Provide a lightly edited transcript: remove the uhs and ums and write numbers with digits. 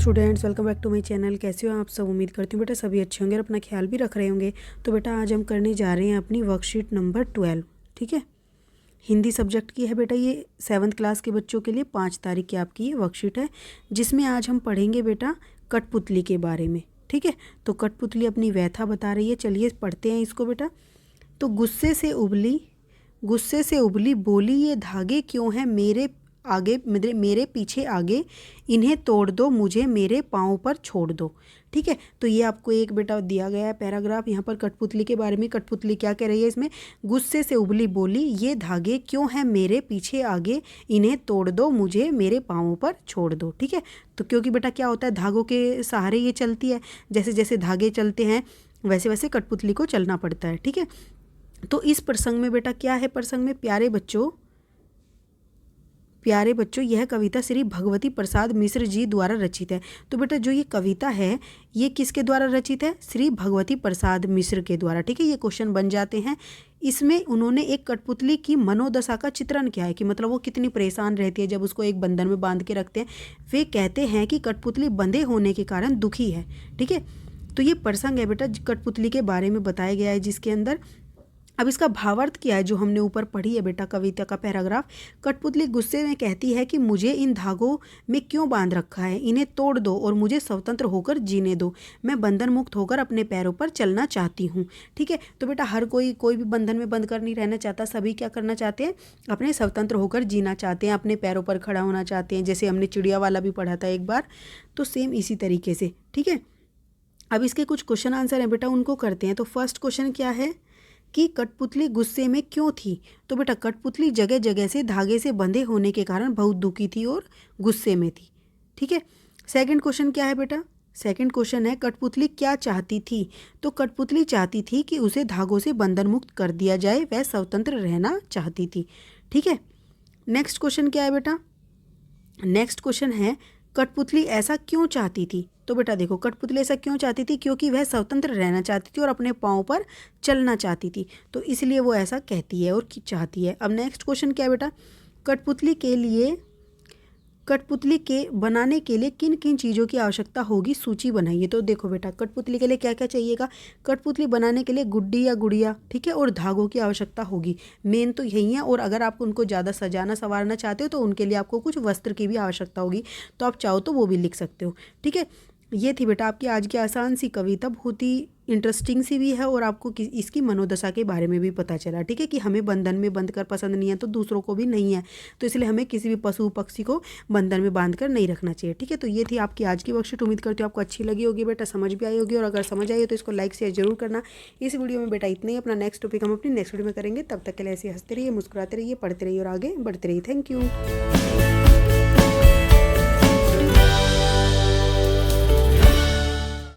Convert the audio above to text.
Students, welcome back to my channel. कैसे हो आप सब? उम्मीद करती हूँ बेटा सभी अच्छे होंगे और अपना ख्याल भी रख रहे होंगे। तो बेटा आज हम करने जा रहे हैं अपनी वर्कशीट नंबर 12। ठीक है, हिंदी सब्जेक्ट की है बेटा। ये 7th क्लास के बच्चों के लिए 5 तारीख की आपकी ये वर्कशीट है, जिसमें आज हम पढ़ेंगे बेटा कठपुतली के बारे में। ठीक है, तो कठपुतली अपनी व्यथा बता रही है। चलिए पढ़ते हैं इसको बेटा। तो गुस्से से उबली बोली, ये धागे क्यों हैं मेरे आगे, मेरे पीछे आगे, इन्हें तोड़ दो, मुझे मेरे पाँव पर छोड़ दो। ठीक है, तो ये आपको एक बेटा दिया गया है पैराग्राफ यहाँ पर कठपुतली के बारे में। कठपुतली क्या कह रही है इसमें? गुस्से से उबली बोली, ये धागे क्यों हैं मेरे पीछे आगे, इन्हें तोड़ दो, मुझे मेरे पाँव पर छोड़ दो। ठीक है, तो क्योंकि बेटा क्या होता है, धागों के सहारे ये चलती है। जैसे जैसे धागे चलते हैं वैसे वैसे कठपुतली को चलना पड़ता है। ठीक है, तो इस प्रसंग में बेटा क्या है, प्रसंग में प्यारे बच्चों यह कविता श्री भगवती प्रसाद मिश्र जी द्वारा रचित है। तो बेटा जो ये कविता है ये किसके द्वारा रचित है? श्री भगवती प्रसाद मिश्र के द्वारा। ठीक है, ये क्वेश्चन बन जाते हैं। इसमें उन्होंने एक कठपुतली की मनोदशा का चित्रण किया है कि मतलब वो कितनी परेशान रहती है जब उसको एक बंधन में बांध के रखते हैं। वे कहते हैं कि कठपुतली बंधे होने के कारण दुखी है। ठीक है, तो ये प्रसंग है बेटा कठपुतली के बारे में बताया गया है, जिसके अंदर अब इसका भावार्थ क्या है जो हमने ऊपर पढ़ी है बेटा कविता का पैराग्राफ। कठपुतली गुस्से में कहती है कि मुझे इन धागों में क्यों बांध रखा है, इन्हें तोड़ दो और मुझे स्वतंत्र होकर जीने दो। मैं बंधन मुक्त होकर अपने पैरों पर चलना चाहती हूँ। ठीक है, तो बेटा हर कोई भी बंधन में बंद कर नहीं रहना चाहता। सभी क्या करना चाहते हैं? अपने स्वतंत्र होकर जीना चाहते हैं, अपने पैरों पर खड़ा होना चाहते हैं। जैसे हमने चिड़िया वाला भी पढ़ा था एक बार, तो सेम इसी तरीके से। ठीक है, अब इसके कुछ क्वेश्चन आंसर हैं बेटा, उनको करते हैं। तो फर्स्ट क्वेश्चन क्या है कि कठपुतली गुस्से में क्यों थी? तो बेटा कठपुतली जगह जगह से धागे से बंधे होने के कारण बहुत दुखी थी और गुस्से में थी। ठीक है, सेकंड क्वेश्चन क्या है बेटा? सेकंड क्वेश्चन है कठपुतली क्या चाहती थी? तो कठपुतली चाहती थी कि उसे धागों से बंधन मुक्त कर दिया जाए, वह स्वतंत्र रहना चाहती थी। ठीक है, नेक्स्ट क्वेश्चन क्या है बेटा? नेक्स्ट क्वेश्चन है कठपुतली ऐसा क्यों चाहती थी? तो बेटा देखो कठपुतली ऐसा क्यों चाहती थी? क्योंकि वह स्वतंत्र रहना चाहती थी और अपने पाँव पर चलना चाहती थी, तो इसलिए वो ऐसा कहती है और चाहती है। अब नेक्स्ट क्वेश्चन क्या है बेटा? कठपुतली के बनाने के लिए किन किन चीज़ों की आवश्यकता होगी, सूची बनाइए। तो देखो बेटा कठपुतली के लिए क्या क्या चाहिएगा? कठपुतली बनाने के लिए गुड्डी या गुड़िया, ठीक है, और धागों की आवश्यकता होगी। मेन तो यही है। और अगर आप उनको ज़्यादा सजाना संवारना चाहते हो तो उनके लिए आपको कुछ वस्त्र की भी आवश्यकता होगी, तो आप चाहो तो वो भी लिख सकते हो। ठीक है, ये थी बेटा आपकी आज की आसान सी कविता। बहुत ही इंटरेस्टिंग सी भी है और आपको इसकी मनोदशा के बारे में भी पता चला। ठीक है, कि हमें बंधन में बंद कर पसंद नहीं है तो दूसरों को भी नहीं है, तो इसलिए हमें किसी भी पशु पक्षी को बंधन में बांध कर नहीं रखना चाहिए। ठीक है, तो ये थी आपकी आज की वर्कशीट। उम्मीद करती हूँ आपको अच्छी लगी होगी बेटा, समझ भी आई होगी। और अगर समझ आई हो तो इसको लाइक शेयर जरूर करना। इस वीडियो में बेटा इतना ही। अपना नेक्स्ट टॉपिक हम अपनी नेक्स्ट वीडियो में करेंगे। तब तक के लिए ऐसे हंसते रहिए, मुस्कुराते रहिए, पढ़ते रहिए और आगे बढ़ते रहिए। Thank you.